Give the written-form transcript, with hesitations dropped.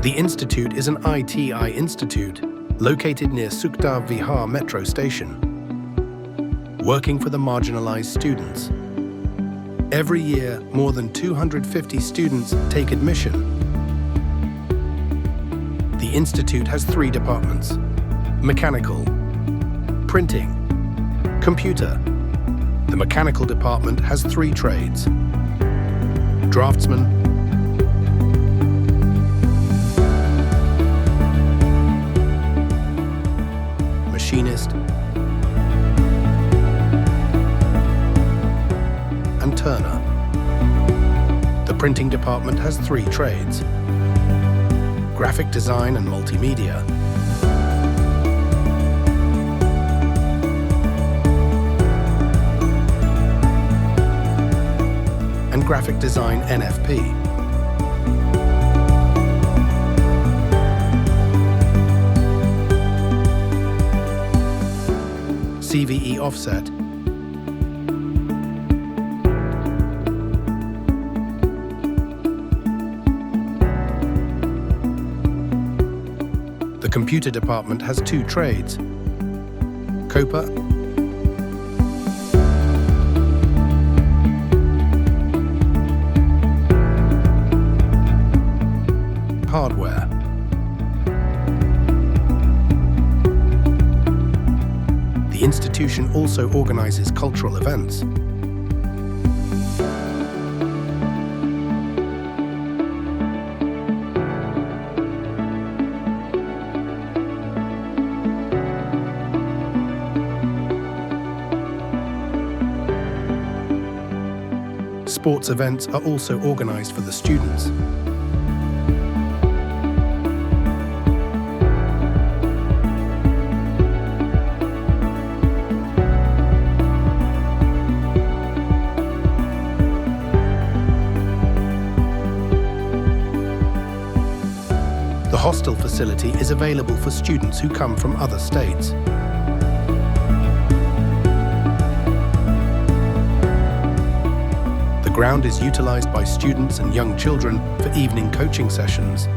The institute is an DBTI institute located near Sukhdar Vihar metro station, working for the marginalized students. Every year, more than 250 students take admission. The institute has 3 departments: mechanical, printing, computer. The mechanical department has 3 trades: draftsman, machinist, and turner. The printing department has 3 trades: graphic design and multimedia, and graphic design NFP. CVE offset, the computer department has 2 trades: COPA hardware. The institution also organizes cultural events. Sports events are also organized for the students. The hostel facility is available for students who come from other states. The ground is utilized by students and young children for evening coaching sessions.